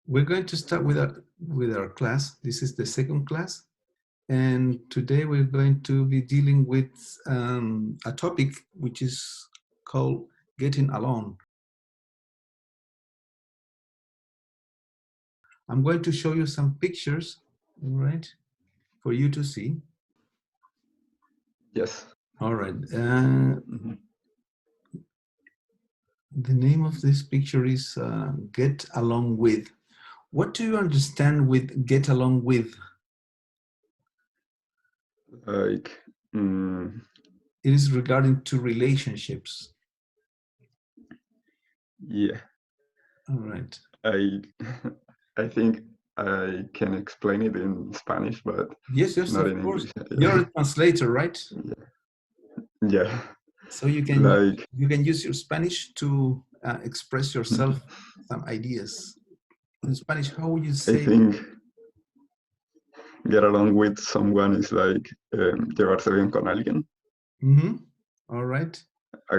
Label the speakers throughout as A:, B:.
A: We're going to start with our class. This is the second class, and today we're going to be dealing with a topic which is called getting along. I'm going to show you some pictures, right, for you to see.
B: Yes.
A: All right. The name of this picture is Get Along With. What do you understand with get along with?
B: Like,
A: It is regarding to relationships.
B: yeah.
A: All right.
B: I I think I can explain it in Spanish, but
A: Yes,
B: not
A: of
B: in
A: course.
B: English.
A: You're a translator, right?
B: Yeah.
A: So you
B: Like,
A: can use your Spanish to express yourself some ideas. In Spanish, how would you
B: I
A: say?
B: think get along with someone is like llevarse bien con alguien.
A: All right.
B: I,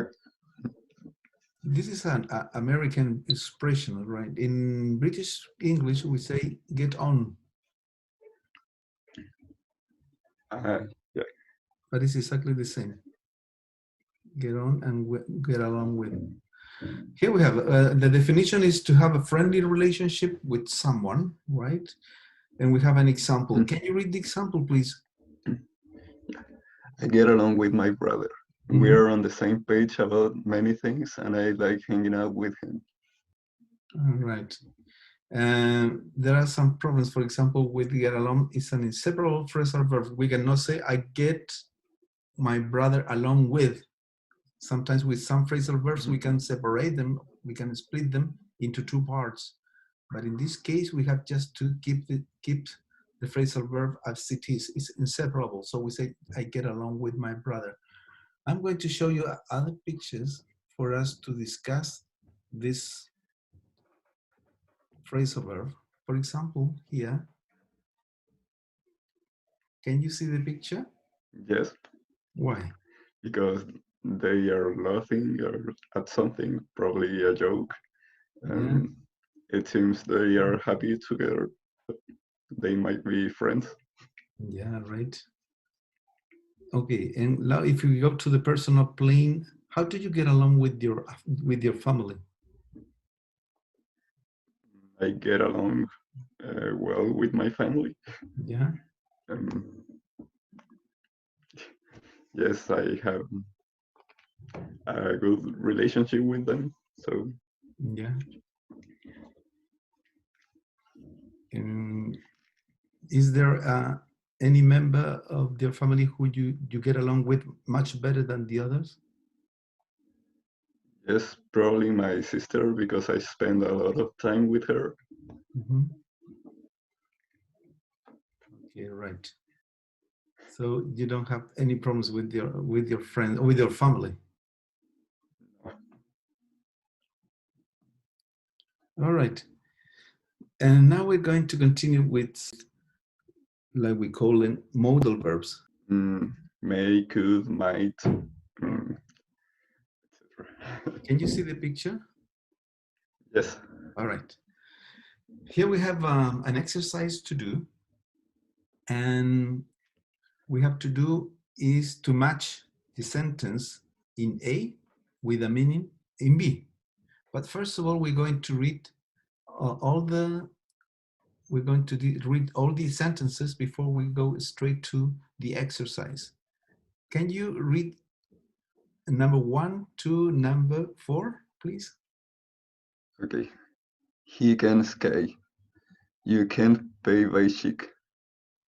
A: This is an American expression, right? In British English, we say get on,
B: yeah.
A: but it's exactly the same. Get on and get along with. Here we have the definition is to have a friendly relationship with someone, right? And we have an example. Can you read the example, please?
B: I get along with my brother. We are on the same page about many things, and I like hanging out with him.
A: All right. There are some problems. For example, with get along, it's an inseparable phrasal verb. We cannot say I get my brother along with. Sometimes with some phrasal verbs, we can separate them, we can split them into two parts. But in this case, we have just to keep the phrasal verb as it is. It's inseparable. So we say, I get along with my brother. I'm going to show you other pictures for us to discuss this phrasal verb. For example, here, can you see the picture?
B: Yes.
A: Why?
B: Because they are laughing or at something, probably a joke.
A: Yeah,
B: It seems they are happy together. They might be friends.
A: yeah, right. Okay, and now if you go to the personal plane, how do you get along with your family?
B: I get along well with my family.
A: Yeah,
B: Um, yes, I have a good relationship with them. So
A: yeah. Is there any member of your family who you get along with much better than the others?
B: yes, probably my sister because I spend a lot of time with her.
A: Okay, right. So you don't have any problems with your friend, with your family. All right. And now we're going to continue with, like we call them, modal verbs.
B: May, could, might, etc.
A: Can you see the picture?
B: Yes.
A: All right. Here we have an exercise to do, and we have to do is to match the sentence in A with a meaning in B. But first of all, we're going to read read all these sentences before we go straight to the exercise. Can you read number 1 to number 4, please?
B: Okay. He can ski. You can't pay basic.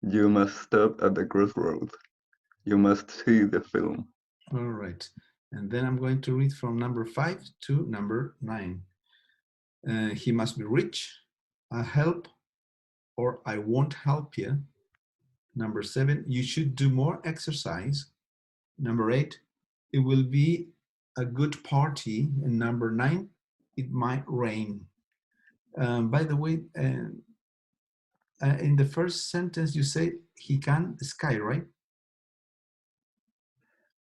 B: You must stop at the crossroad. You must see the film.
A: All right. And then I'm going to read from number 5 to number 9. He must be rich. I help or I won't help you. Number 7, you should do more exercise. Number 8, it will be a good party. And number 9, it might rain. By the way, in the first sentence you say he can sky, right?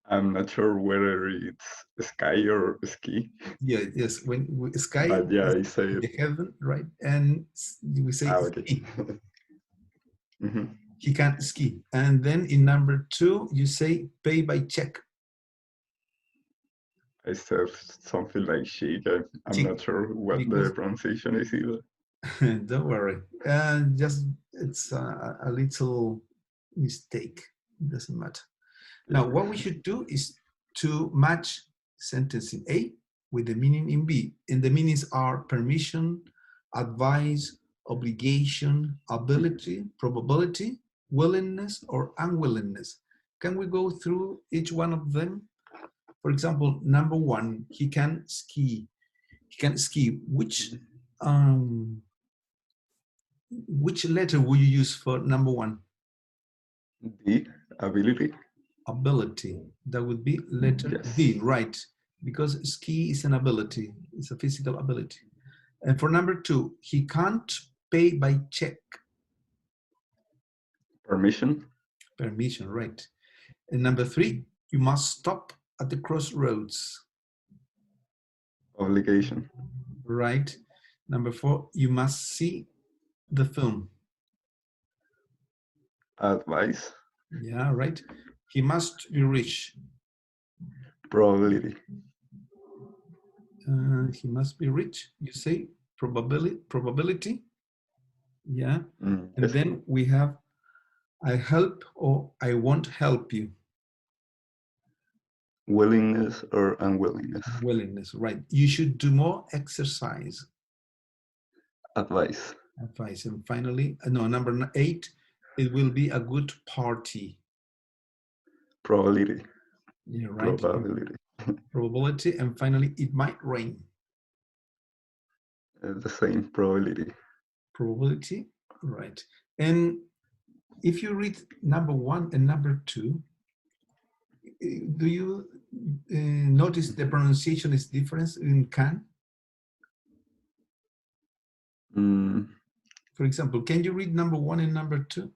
B: I'm not sure whether it's sky or ski,
A: Yeah, yes. When sky
B: but yeah,
A: is
B: I say
A: in
B: it.
A: the heaven, right? And we say
B: Okay.
A: ski.
B: Mhm.
A: He can't ski. And then in number 2, you say pay by check.
B: I said something like chic. I'm
A: Check
B: not sure what the
A: because
B: pronunciation is either.
A: don't worry. Just it's a little mistake. It doesn't matter. Now, what we should do is to match sentence in A with the meaning in B. And the meanings are permission, advice, obligation, ability, probability, willingness, or unwillingness. Can we go through each one of them? For example, number 1, he can ski. He can ski. Which letter will you use for number 1?
B: D, ability.
A: Ability. That would be letter D,
B: Yes.
A: right? Because ski is an ability, it's a physical ability. And for number 2, he can't pay by check.
B: Permission.
A: Permission, right? And number 3, you must stop at the crossroads,
B: Obligation.
A: right? Number 4, you must see the film.
B: Advice.
A: Yeah, right. He must be rich.
B: Probability.
A: He must be rich. You say probability. Yeah. And
B: Yes.
A: then we have I help or I won't help you.
B: Willingness or unwillingness.
A: Willingness, right. You should do more exercise.
B: Advice.
A: Advice. And finally, no, number 8, it will be a good party.
B: Probability.
A: Yeah, right.
B: Probability.
A: Probability. And finally, it might rain.
B: The same probability.
A: Probability, right. And if you read number 1 and number 2, do you notice the pronunciation is different in can?
B: Mm,
A: For example, can you read number 1 and number 2?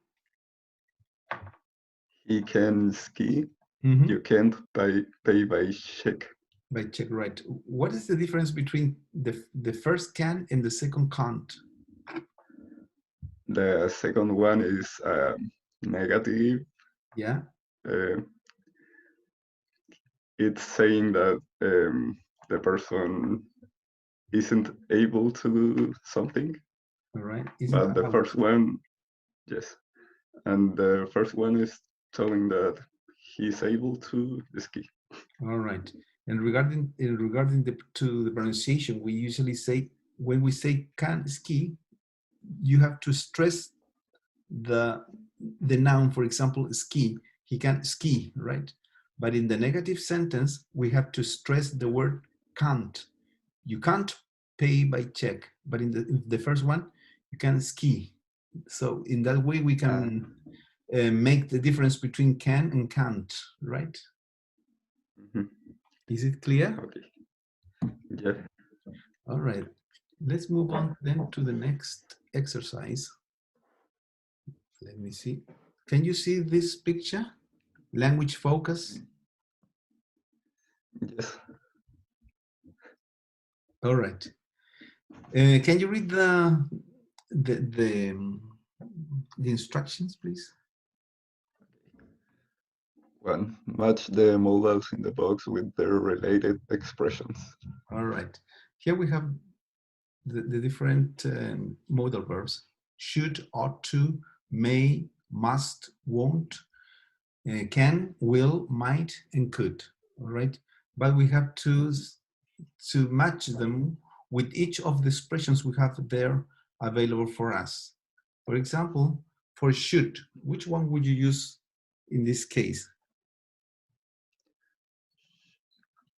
B: he can ski.
A: Mm-hmm.
B: You can't pay by check.
A: By check, right. What is the difference between the first can and the second can't?
B: The second one is negative.
A: Yeah.
B: It's saying that the person isn't able to do something.
A: All right.
B: But the first one, yes. And the first one is telling that he's able to ski.
A: All right. And regarding the pronunciation, we usually say when we say can ski, you have to stress the noun. For example, ski. He can ski, right? But in the negative sentence, we have to stress the word can't. You can't pay by check, but in the first one, you can ski. So in that way, we can make the difference between can and can't, right?
B: Mm-hmm.
A: Is it clear?
B: Okay. Yeah.
A: All right. Let's move on then to the next exercise. Let me see. Can you see this picture? Language focus.
B: Yes.
A: All right. Can you read the instructions, please?
B: 1. Match the modals in the box with their related expressions.
A: All right. Here we have the different modal verbs: should, ought to, may, must, won't, can, will, might, and could. All right. But we have to match them with each of the expressions we have there available for us. For example, for should, which one would you use in this case?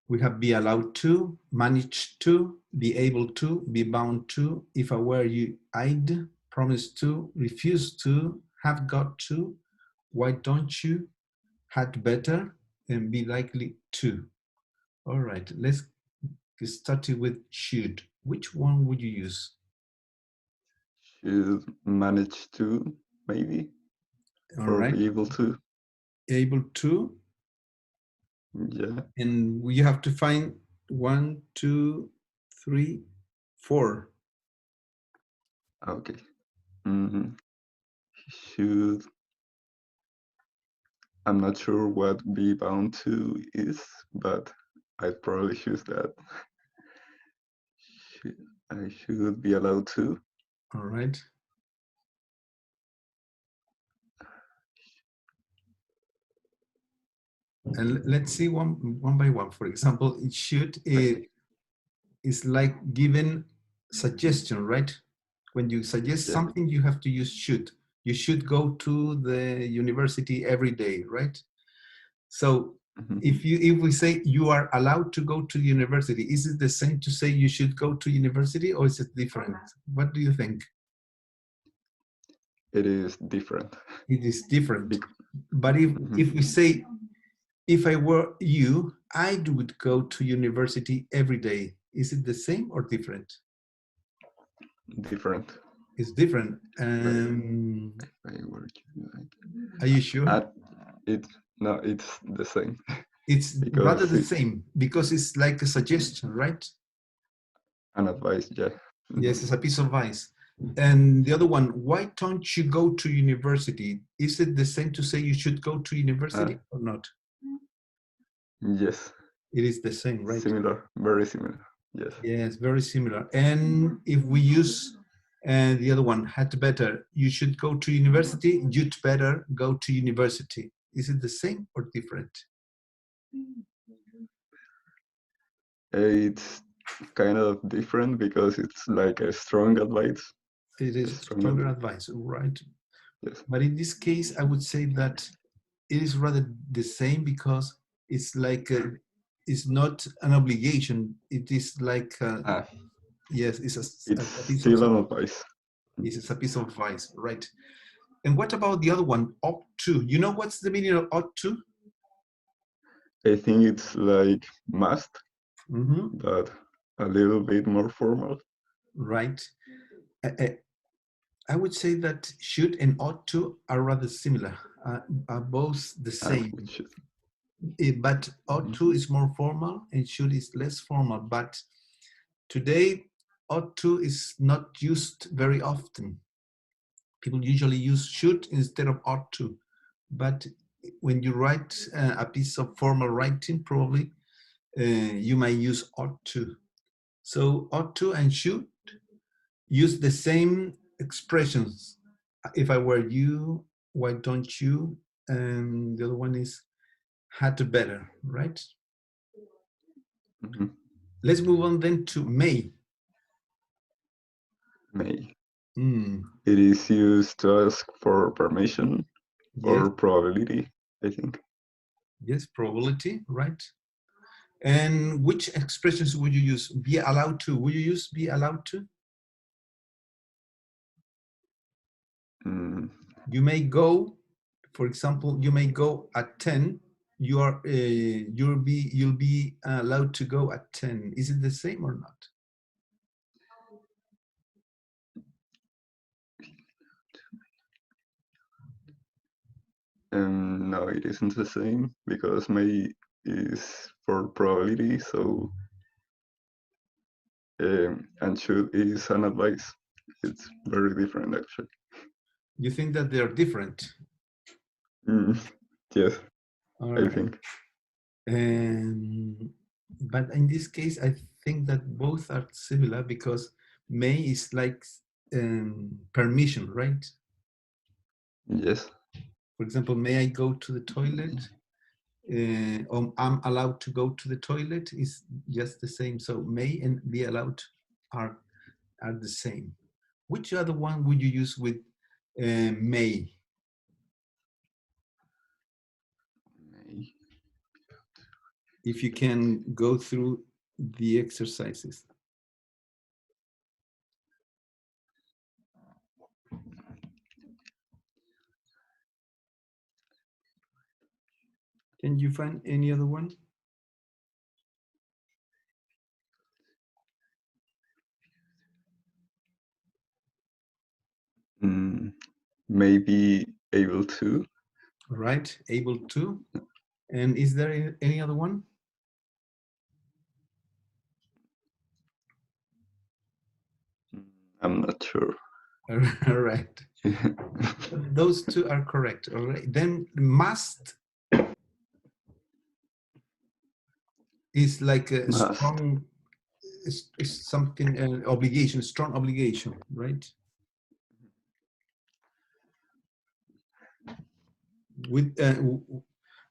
A: We have be allowed to, manage to, be able to, be bound to, if I were you, I'd, promise to, refuse to, have got to, why don't you, had better, and be likely to. All right, let's get started with should. Which one would you use?
B: Should manage to, maybe.
A: All
B: Or
A: right.
B: be able to.
A: Able to.
B: Yeah.
A: And you have to find 1, 2, 3, 4.
B: Okay. Mm, should. I'm not sure what be bound to is, but I'd probably choose that. I should be allowed to.
A: All right. And let's see one by one. For example, it should is like given suggestion, right? When you suggest
B: Yeah.
A: something, you have to use should. You should go to the university every day, right? So
B: Mhm.
A: if we say you are allowed to go to university, is it the same to say you should go to university, or is it different? What do you think?
B: It is different.
A: It is different.
B: Bec-
A: But if we say, if I were you, I would go to university every day. Is it the same or different?
B: different.
A: It's different.
B: I work.
A: Are you sure?
B: It no, it's the same
A: It's rather
B: because
A: the
B: it's
A: same because it's like a suggestion, right?
B: an advice. Yeah.
A: Yes, it's a piece of advice. And the other one, why don't you go to university? Is it the same to say you should go to university or not?
B: Yes.
A: It is the same, right?
B: Similar. Very similar. Yes.
A: Yes, very similar. And if we use the other one, had better, you should go to university, you'd better go to university. Is it the same or different?
B: It's kind of different because it's like a strong advice.
A: It
B: A
A: is
B: strong
A: stronger
B: advice.
A: advice, right?
B: Yes.
A: But in this case, I would say that it is rather the same because it's like it's not an obligation. It is like
B: Ah,
A: yes,
B: it's
A: a piece of
B: still an advice.
A: it's a piece of advice, right? And what about the other one, ought to? You know what's the meaning of ought to?
B: I think it's like must,
A: Mm-hmm.
B: but a little bit more formal.
A: Right. I would say that should and ought to are rather similar, are both the same.
B: We should.
A: But ought to is more formal and should is less formal. But today, ought to is not used very often. People usually use should instead of ought to. But when you write a piece of formal writing, probably you might use ought to. So ought to and should use the same expressions. If I were you, why don't you? And the other one is had to better, right?
B: Mhm.
A: Let's move on then to may.
B: May.
A: Mm,
B: It is used to ask for permission
A: yes,
B: or probability, I think.
A: yes, probability, right? And which expressions would you use? Be allowed to. Would you use be allowed to?
B: Mm,
A: You may go, for example, you may go at 10. You'll be allowed to go at 10. Is it the same or not?
B: no, it isn't the same because may is for probability, so and should is an advice. It's very different, actually.
A: You think that they're different?
B: Mm, yes,
A: All
B: I
A: right.
B: think.
A: But in this case, I think that both are similar because may is like permission, right?
B: Yes.
A: For example, may I go to the toilet? Or I'm allowed to go to the toilet is just the same. So may and be allowed are the same. Which other one would you use with may?
B: May.
A: If you can go through the exercises. Can you find any other one?
B: Maybe able to.
A: Right, able to. And is there any other one?
B: I'm not sure.
A: All right. Those two are correct. All right. Then must is like a
B: Must.
A: strong, is something, obligation, strong obligation, right? With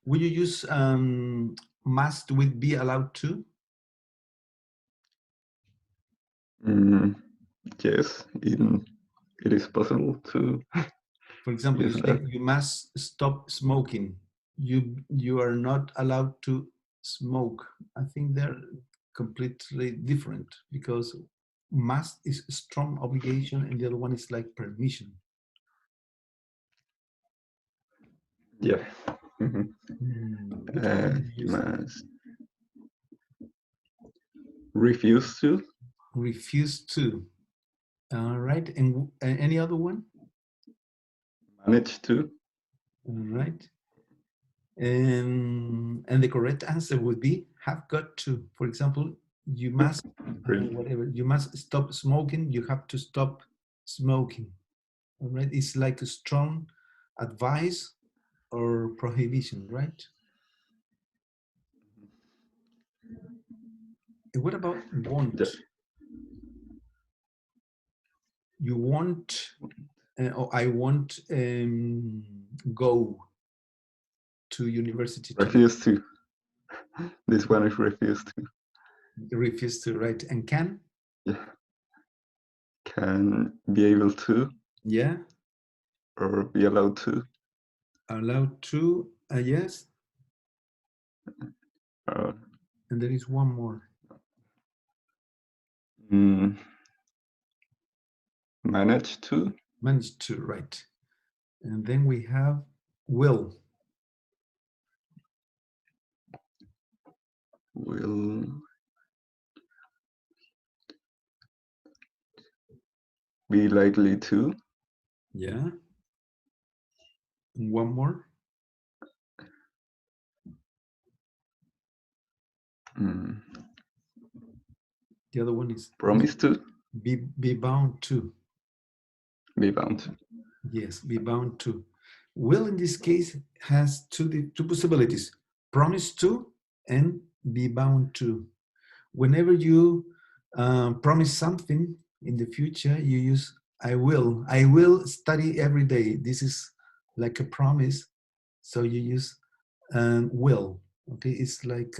A: would you use must with be allowed to?
B: Yes, it is possible to.
A: For example, you
B: use
A: say
B: that.
A: you must stop smoking. You are not allowed to smoke. I think they're completely different because must is a strong obligation and the other one is like permission.
B: Yeah.
A: Which one would you use?
B: Must refuse to.
A: Refuse to. All right. And any other one?
B: Manage to.
A: All right. And the correct answer would be have got to. For example, you must
B: Really?
A: whatever, you must stop smoking, you have to stop smoking. All right, it's like a strong advice or prohibition, right? And what about want?
B: Yeah.
A: You want, or I want go to university today.
B: Refuse to. This one is refuse to.
A: Refuse to, right? And can?
B: Yeah. Can be able to.
A: Yeah.
B: Or be allowed to.
A: Allowed to, yes. And there is one more.
B: Manage to.
A: Manage to, right. And then we have will.
B: Will. Be likely to.
A: Yeah. And one more. The other one is
B: promise to.
A: Be bound to.
B: Be bound to.
A: Yes, be bound to. Will in this case has two possibilities: promise to and be bound to. Whenever you promise something in the future, you use I will. I will study every day. This is like a promise, so you use will. Okay, it's like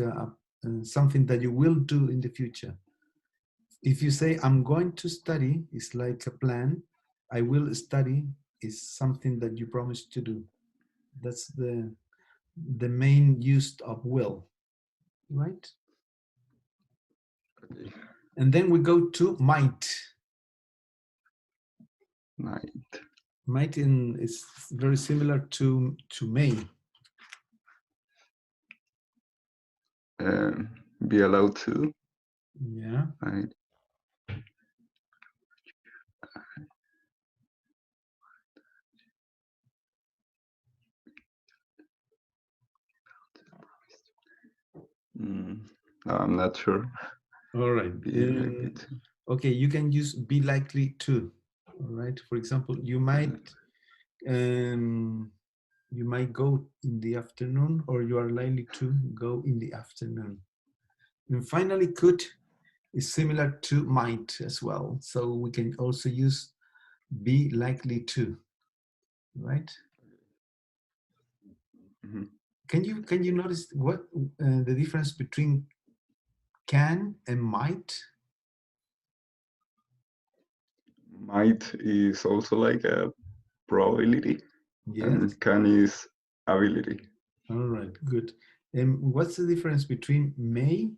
A: something that you will do in the future. If you say I'm going to study, it's like a plan. I will study is something that you promise to do. That's the main use of will, right?
B: Okay.
A: And then we go to might. Might is very similar to may.
B: Be allowed to.
A: Yeah.
B: Right. No, I'm not sure.
A: All right. Okay, you can use be likely to. All right. For example, you might go in the afternoon, or you are likely to go in the afternoon. And finally, could is similar to might as well. So we can also use be likely to, right?
B: Mm-hmm.
A: Can you notice what the difference between can and might?
B: Might is also like a probability.
A: Yes.
B: And can is ability.
A: All right, good. And what's the difference between may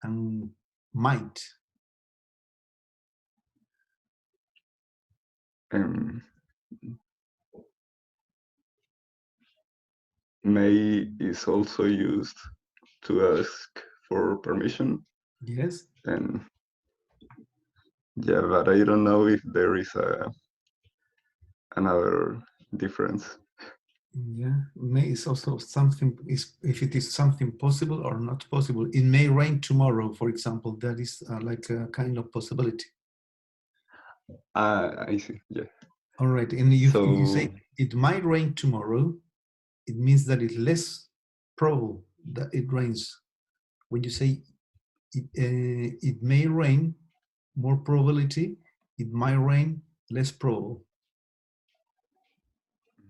A: and might?
B: May is also used to ask for permission.
A: Yes.
B: And yeah, but I don't know if there is another difference.
A: Yeah, may is also something, is if it is something possible or not possible. It may rain tomorrow, for example. That is like a kind of possibility.
B: I see. Yeah.
A: All right, and if you
B: So
A: say it might rain tomorrow, it means that it's less probable that it rains. When you say it may rain, more probability, it might rain, less probable.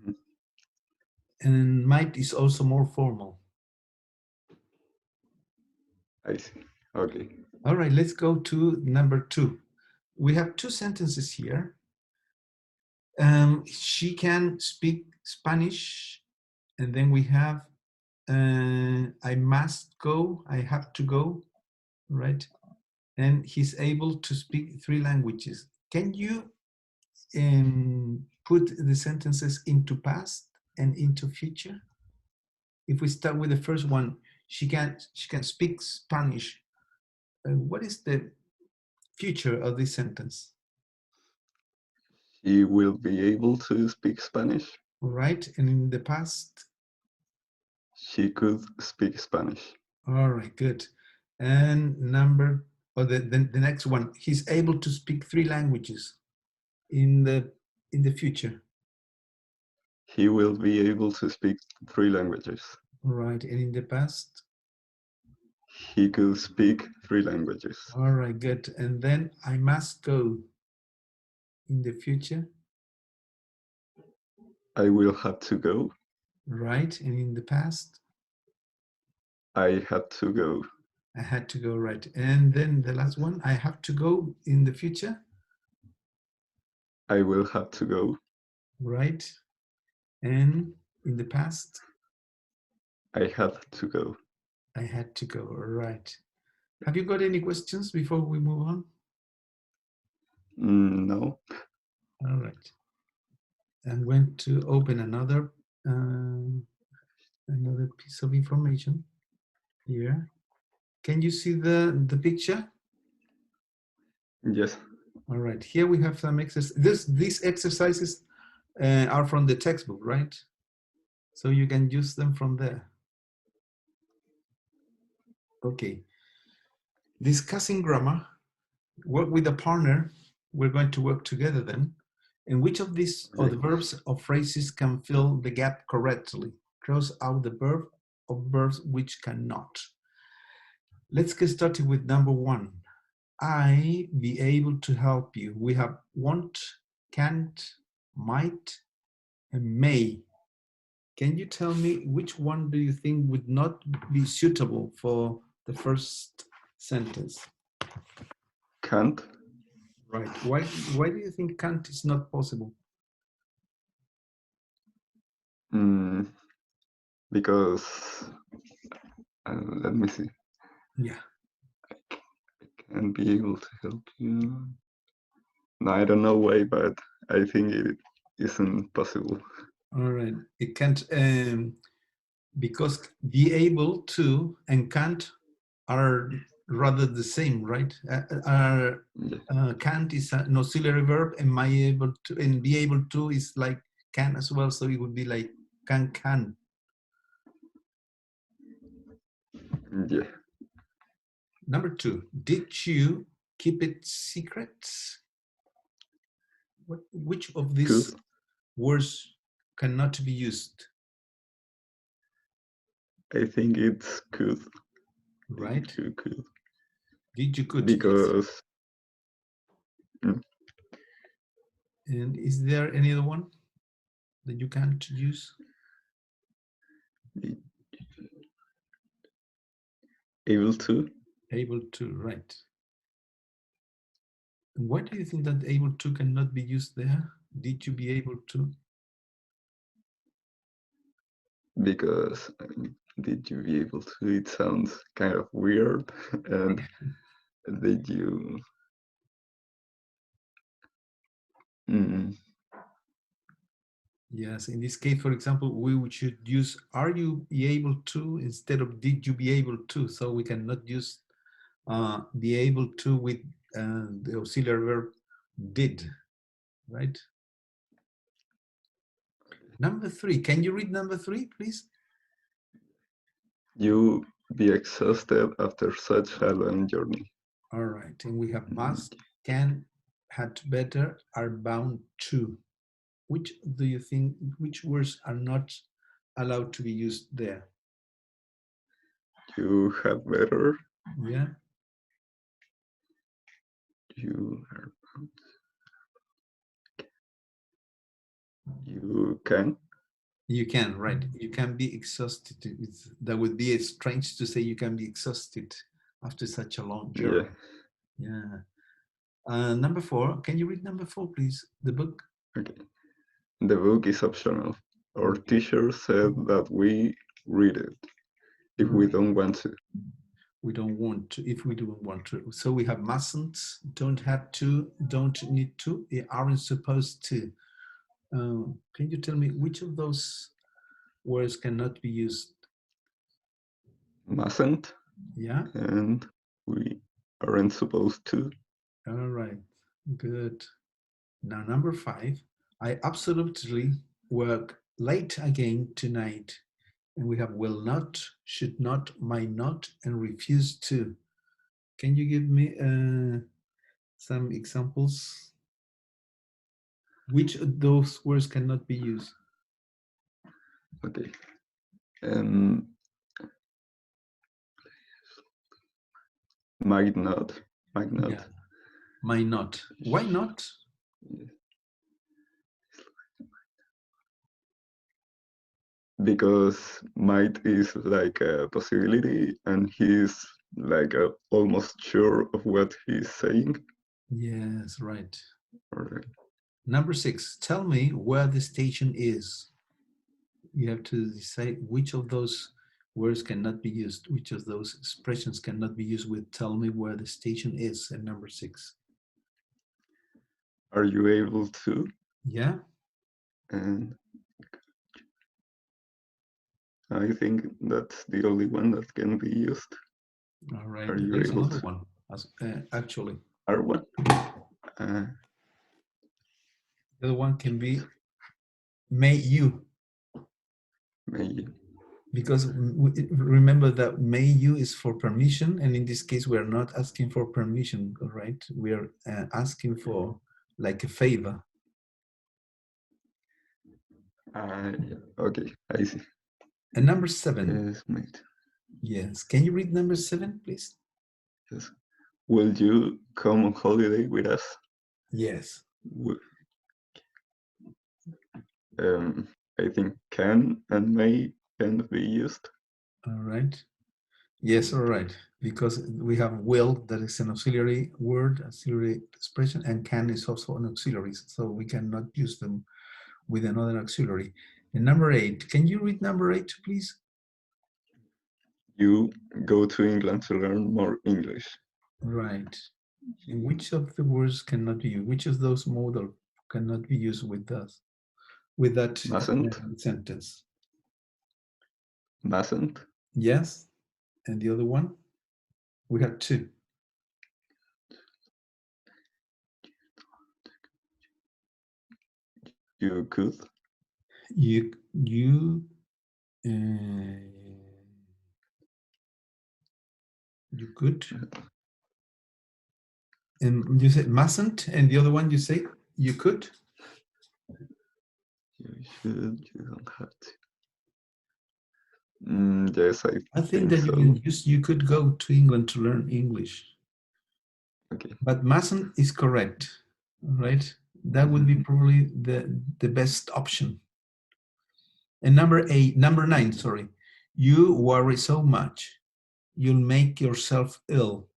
B: mhm,
A: And might is also more formal.
B: I see. Okay.
A: All right, let's go to number 2. We have 2 sentences here. She can speak Spanish, and then we have I must go, I have to go, right? And he's able to speak 3 languages. Can you put the sentences into past and into future? If we start with the first one, she can speak Spanish. What is the future of this sentence?
B: She will be able to speak Spanish.
A: All right, and in the past?
B: She could speak Spanish.
A: All right, good. And number, or the next one, he's able to speak 3 languages in the future.
B: He will be able to speak 3 languages.
A: All right, and in the past?
B: He could speak 3 languages.
A: All right, good. And then I must go in the future.
B: I will have to go.
A: Right, and in the past?
B: I had to go.
A: I had to go, right. And then the last one, I have to go in the future.
B: I will have to go.
A: Right. And in the past?
B: I had to go.
A: I had to go, right. Have you got any questions before we move on?
B: No.
A: All right. I'm going to open another piece of information here. Can you see the picture?
B: Yes.
A: All right. Here we have some exercises. These exercises are from the textbook, right? So you can use them from there. Okay. Discussing grammar. Work with a partner. We're going to work together then. And which of these or the verbs or phrases can fill the gap correctly? Cross out the verb of verbs which cannot. Let's get started with number 1. I be able to help you. We have want, can't, might, and may. Can you tell me which one do you think would not be suitable for the first sentence?
B: Can't.
A: Right. Why do you think can't is not possible?
B: Because let me see.
A: Yeah.
B: I can be able to help you. No, I don't know why, but I think it isn't possible.
A: All right. It can't because be able to and can't are rather the same, right? Can't is an auxiliary verb, and be able to is like can as well, so it would be like can.
B: Yeah.
A: Number 2, did you keep it secret? Which of these words cannot be used?
B: I think it's could.
A: Right?
B: Could.
A: Did you could?
B: Because.
A: Yes. And is there any other one that you can't use?
B: Able to.
A: Able to, right. Why do you think that able to cannot be used there? Did you be able to?
B: Because did you be able to? It sounds kind of weird. And did you?
A: Yes, in this case, for example, we should use are you be able to instead of did you be able to? So we cannot use be able to with the auxiliary verb did, right? Number 3. Can you read number 3, please?
B: You be exhausted after such a long journey.
A: All right. And we have must, can, had better, are bound to. Which do you think, which words are not allowed to be used there?
B: You have better.
A: Yeah.
B: You are. You can.
A: You can, right. You can be exhausted. That would be strange to say you can be exhausted after such a long journey. Yeah. Number 4. Can you read number 4, please? The book.
B: Okay. The book is optional. Our
A: Okay.
B: teacher said that we read it if we don't want to.
A: We don't want to, if we don't want to. So we have mustn't, don't have to, don't need to, they aren't supposed to. Can you tell me which of those words cannot be used?
B: Mustn't.
A: Yeah.
B: And we aren't supposed to.
A: All right. Good. Now, number 5. I absolutely work late again tonight. And we have will not, should not, might not, and refuse to. Can you give me some examples? Which of those words cannot be used?
B: Okay. Might not. Might not.
A: Yeah. Might not. Why not?
B: Because might is like a possibility and he's like almost sure of what he's saying.
A: Yes, right.
B: Right.
A: Number 6, tell me where the station is. You have to decide which of those words cannot be used, which of those expressions cannot be used with tell me where the station is. And number 6.
B: Are you able to?
A: Yeah.
B: And I think that's the only one that can be used.
A: All right.
B: Are you
A: There's
B: able
A: another
B: to?
A: one, actually.
B: Are one?
A: The other one can be may you.
B: May you.
A: Because remember that may you is for permission, and in this case we are not asking for permission, right? We are asking for like a favor.
B: Okay, I see.
A: And number 7.
B: Yes, mate.
A: Yes. Can you read number 7, please?
B: Yes. Will you come on holiday with us?
A: Yes.
B: I think can and may can be used.
A: All right. Yes, all right. Because we have will, that is an auxiliary word, auxiliary expression, and can is also an auxiliary. So we cannot use them with another auxiliary. And number 8. Can you read number 8, please?
B: You go to England to learn more English.
A: Right. And which of the words cannot be used? Which of those modal cannot be used with us, with that sentence?
B: Mustn't.
A: Yes. And the other one? We have 2.
B: You could.
A: You could. And you said mustn't, and the other one you say you could.
B: You should. You don't have to. Yes,
A: I think that
B: so.
A: you can use you could go to England to learn English.
B: Okay.
A: But mustn't is correct, right? That would be probably the best option. And number 9, sorry. You worry so much, you'll make yourself ill.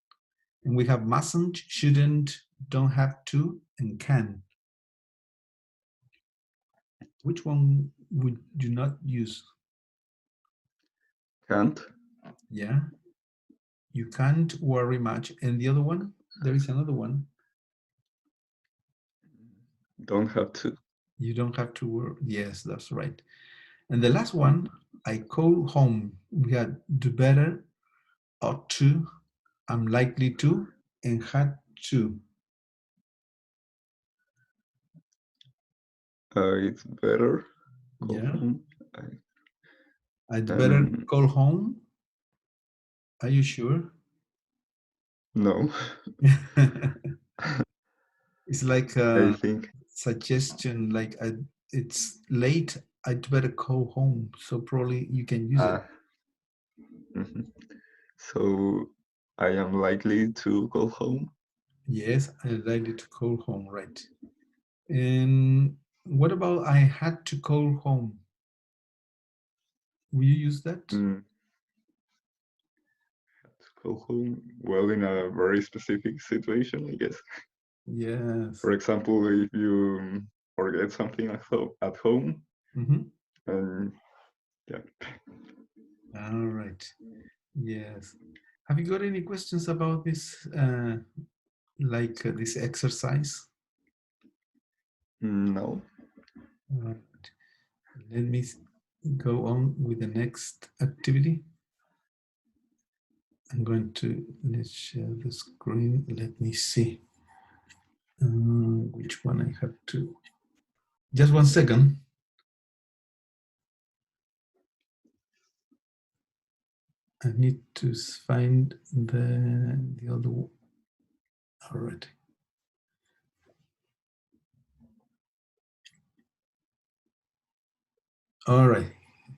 A: And we have mustn't, shouldn't, don't have to, and can. Which one would you not use?
B: Can't.
A: Yeah. You can't worry much. And the other one, there is another one.
B: Don't have to.
A: You don't have to worry. Yes, that's right. And the last one, I call home. We had do better, ought to, I'm likely to, and had to.
B: It's better. Call
A: Yeah.
B: home.
A: I'd better
B: Um,
A: call home. Are you sure?
B: no,
A: It's like
B: I
A: a
B: think.
A: suggestion, like it's late, I'd better call home. So probably you can use it.
B: Mhm. So I am likely to call home.
A: Yes, I'd like you to call home, right? And what about I had to call home? Will you use that?
B: Mm, to call home. Well, in a very specific situation, I guess.
A: Yes.
B: For example, if you forget something at home,
A: Mm-hmm.
B: and yeah.
A: All right. Yes. Have you got any questions about this, this exercise?
B: No.
A: Right. Let me go on with the next activity. I'm going to let's share the screen. Let me see which one I have to. Just 1 second. I need to find the other one. All right. All right.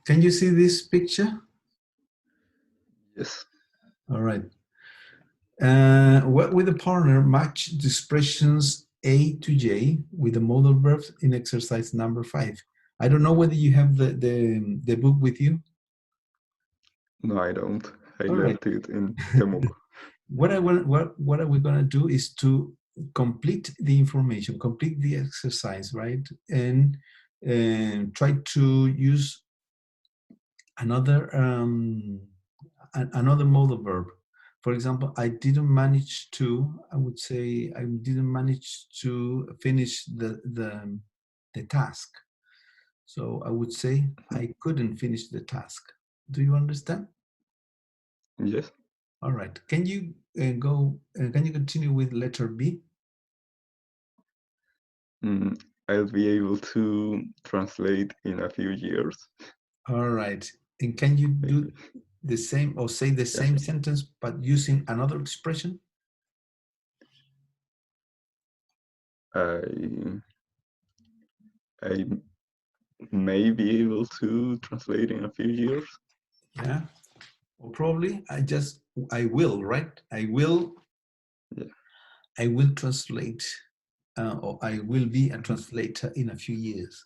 A: Can you see this picture?
B: Yes.
A: All right. What with a partner match the expressions A to J with the modal verbs in exercise number 5. I don't know whether you have the book with you.
B: No, I don't. I
A: All right.
B: left it in the MOOC.
A: What are we gonna do is to complete the information, complete the exercise, right? And try to use another another modal verb. For example, I didn't manage to. I would say I didn't manage to finish the task. So I would say I couldn't finish the task. Do you understand?
B: Yes.
A: All right. Can you go? Can you continue with letter B?
B: Mm, I'll be able to translate in a few years.
A: All right. And can you do
B: Maybe.
A: the same or say the
B: Yeah.
A: same sentence but using another expression?
B: I may be able to translate in a few years.
A: Yeah. Or probably I will, right?
B: Yeah.
A: I will translate or I will be a translator in a few years.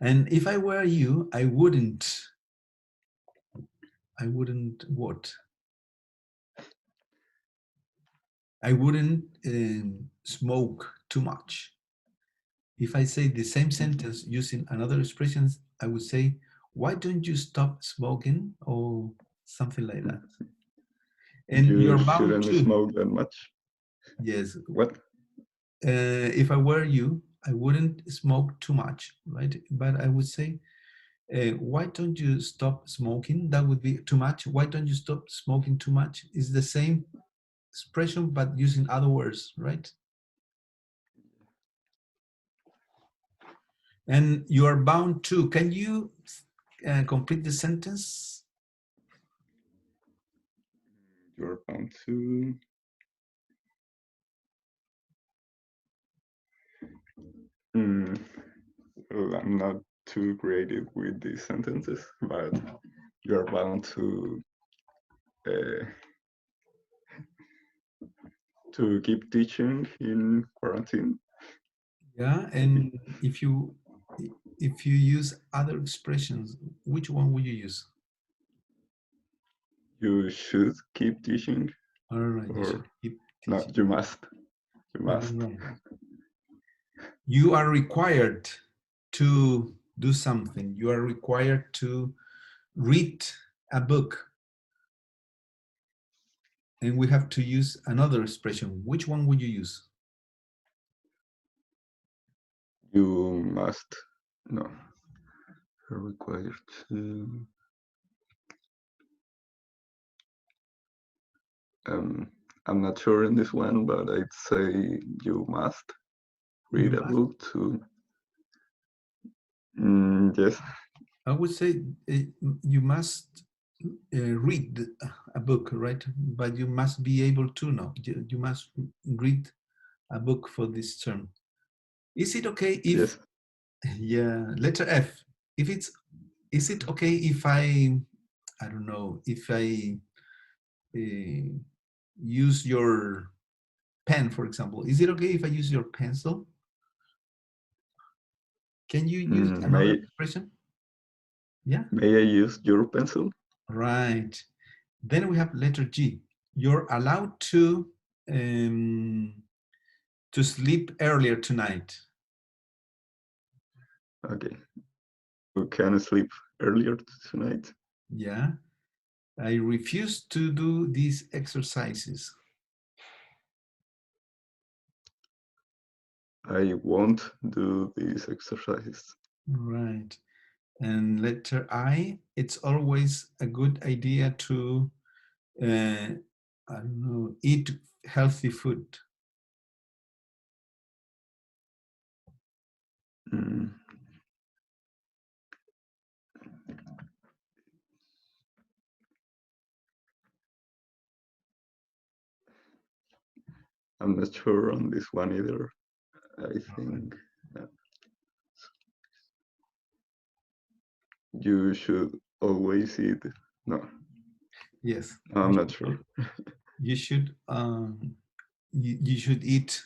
A: And if I were you, I wouldn't what? I wouldn't smoke too much. If I say the same sentence using another expression, I would say, why don't you stop smoking? Or something like that. And
B: You
A: you're bound
B: shouldn't
A: to.
B: smoke that much.
A: Yes.
B: What?
A: If I were you, I wouldn't smoke too much, right? But I would say, why don't you stop smoking? That would be too much. Why don't you stop smoking too much? It's the same expression, but using other words, right? And you are bound to. Can you complete the sentence?
B: You're bound to. Well, I'm not too creative with these sentences, but you're bound uh, to keep teaching in quarantine.
A: Yeah,
B: Maybe
A: and if you use other expressions, which one would you use?
B: you should keep teaching,
A: All right, you should
B: or
A: keep
B: no,
A: teaching.
B: you must. You
A: All
B: must.
A: right. You are required to do something. You are required to read a book. And we have to use another expression. Which one would you use?
B: You must. No. You're required to. I'm not sure in this one, but I'd say you must read
A: You
B: a
A: must.
B: book to. Yes.
A: I would say you must read a book, right? But you must be able to know. You must read a book for this term. Is it okay if,
B: Yes.
A: yeah, letter F, if it's, is it okay if I don't know, if I use your pen, for example? Is it okay if I use your pencil? Can you use another
B: May
A: expression? Yeah,
B: May I use your pencil?
A: right. Then we have letter G. You're allowed um, to sleep earlier tonight.
B: Okay. You can sleep earlier tonight.
A: Yeah. I refuse to do these exercises.
B: I won't do these exercises.
A: Right. And letter I, it's always a good idea to, I don't know, eat healthy food.
B: Mm, I'm not sure on this one either. I think you should always eat. No,
A: Yes.
B: I'm not sure.
A: You should you should eat,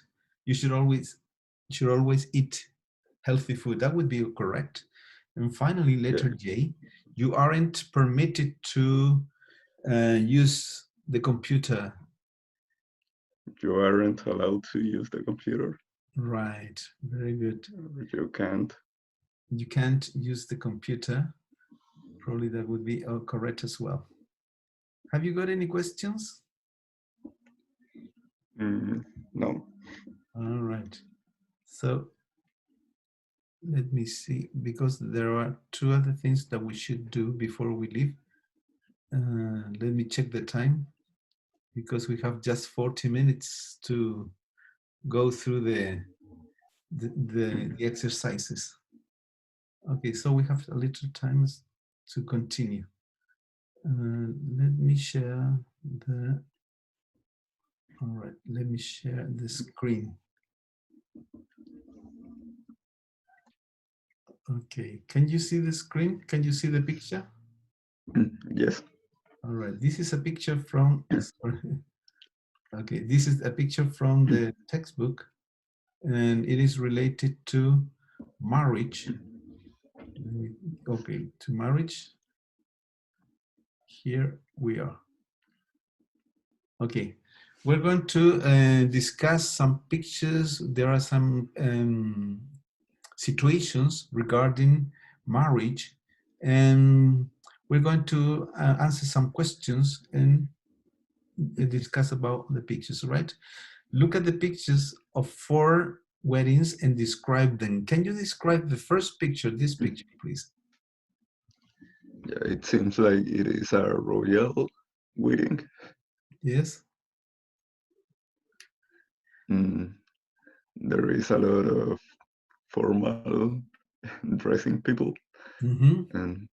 A: you should always eat healthy food. That would be correct. And finally,
B: Yeah,
A: letter J, you aren't permitted to use the computer.
B: you aren't allowed to use the computer.
A: Right, very good.
B: You can't.
A: You can't use the computer. Probably that would be correct as well. Have you got any questions?
B: No.
A: All right. So let me see, because there are two other things that we should do before we leave. Let me check the time, because we have just 40 minutes to go through the exercises. Okay, so we have a little time to continue. Let me share the, all right, let me share the screen. Okay, can you see the screen? Can you see the picture?
B: Yes.
A: All right, this is a picture from, sorry. Okay, this is a picture from the textbook, and it is related to marriage. Okay, to marriage. Here we are. Okay, we're going to discuss some pictures. There are some situations regarding marriage, and we're going to answer some questions and discuss about the pictures, right? Look at the pictures of 4 weddings and describe them. Can you describe the first picture, this picture, please?
B: Yeah, it seems like it is a royal wedding.
A: Yes.
B: There is a lot of formal dressing people,
A: Mm-hmm.
B: and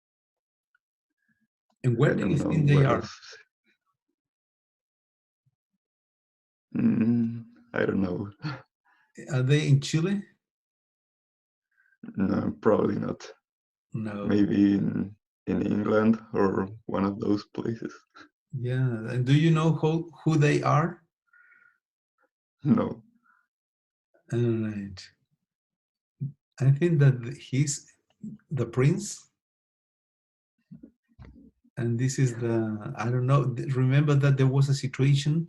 A: And where
B: I
A: do
B: don't
A: you
B: know
A: think they
B: what
A: are?
B: else. I don't know.
A: Are they in Chile?
B: No, probably not.
A: No.
B: Maybe in England or one of those places.
A: Yeah. And do you know who they are?
B: No.
A: All right. I think that he's the prince, and this is the, I don't know. Remember that there was a situation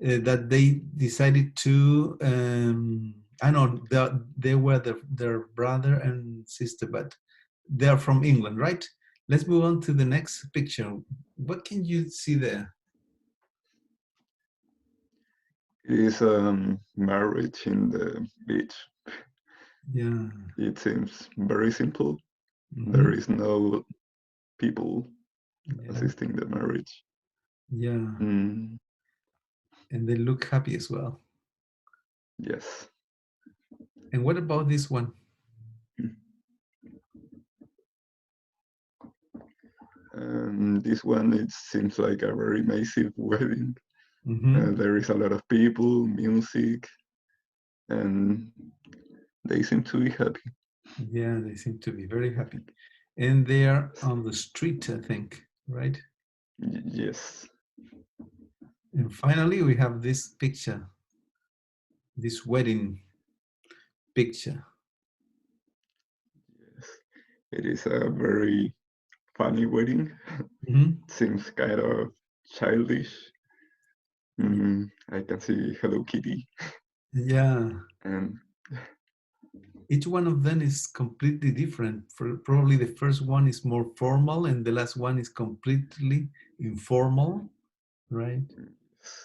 A: that they decided to, I know they were their brother and sister, but they're from England, right? Let's move on to the next picture. What can you see there?
B: It is marriage in the beach.
A: Yeah.
B: It seems very simple. There
A: Mm-hmm.
B: is no people
A: Yeah.
B: assisting the marriage.
A: Yeah.
B: Mm,
A: And they look happy as well.
B: yes.
A: And what about this one?
B: This one, it seems like a very massive wedding.
A: Mhm.
B: There is a lot of people, music, and they seem to be happy.
A: Yeah, they seem to be very happy. And they are on the street, I think, right?
B: Yes.
A: And finally, we have this picture, this wedding picture.
B: Yes. It is a very funny wedding.
A: Mhm.
B: Seems kind of childish. I can see Hello Kitty,
A: Yeah,
B: and
A: each one of them is completely different. Probably the first one is more formal and the last one is completely informal, right?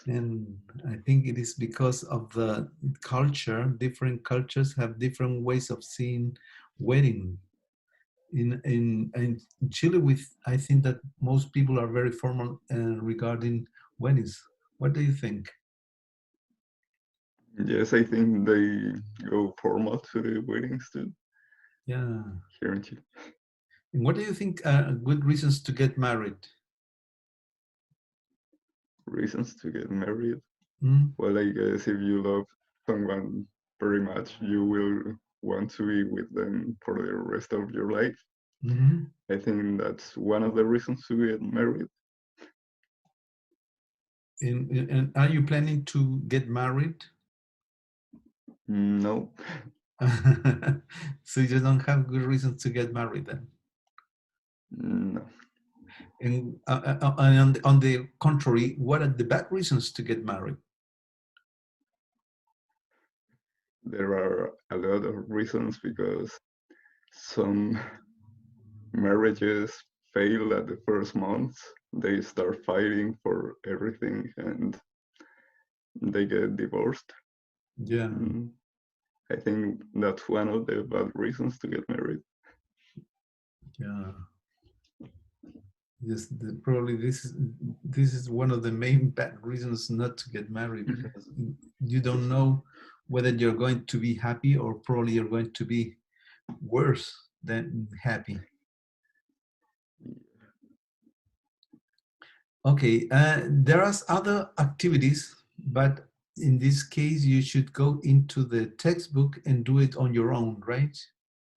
A: And I think it is because of the culture. Different cultures have different ways of seeing wedding. In Chile, with I think that most people are very formal regarding weddings. What do you think?
B: yes, I think they go formal to the weddings too
A: Yeah.
B: here in Chile.
A: And what do you think are good reasons to get married?
B: Reasons to get married.
A: Mm?
B: Well, I guess if you love someone very much, you will want to be with them for the rest of your life.
A: Hmm.
B: I think that's one of the reasons to get married.
A: And are you planning to get married?
B: No,
A: So you just don't have good reasons to get married then.
B: no.
A: And on the contrary, what are the bad reasons to get married?
B: There are a lot of reasons because some marriages fail at the first month. They start fighting for everything and they get divorced.
A: Yeah,
B: Mm, I think that's one of the bad reasons to get married.
A: yeah. Yes, probably this is one of the main bad reasons not to get married because you don't know whether you're going to be happy or probably you're going to be worse than happy. Okay, there are other activities, but in this case, you should go into the textbook and do it on your own, right?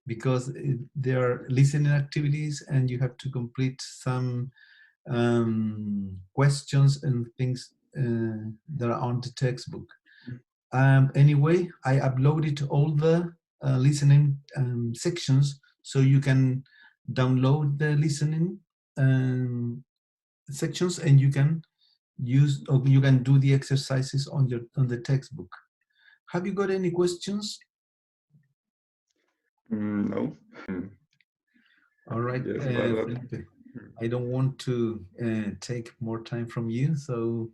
A: Because there are listening activities and you have to complete some questions and things that are on the textbook. Anyway, I uploaded all the listening sections so you can download the listening um, sections and you can use or you can do the exercises on the textbook. Have you got any questions?
B: No.
A: All right,
B: Yes, but
A: Felipe, I don't want to take more time from you, so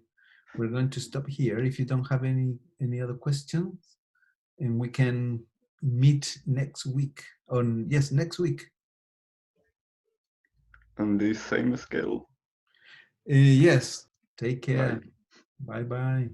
A: we're going to stop here. If you don't have any other questions, and we can meet next week. On yes, next week.
B: on this same scale.
A: Yes. Take
B: Bye.
A: care. Bye bye.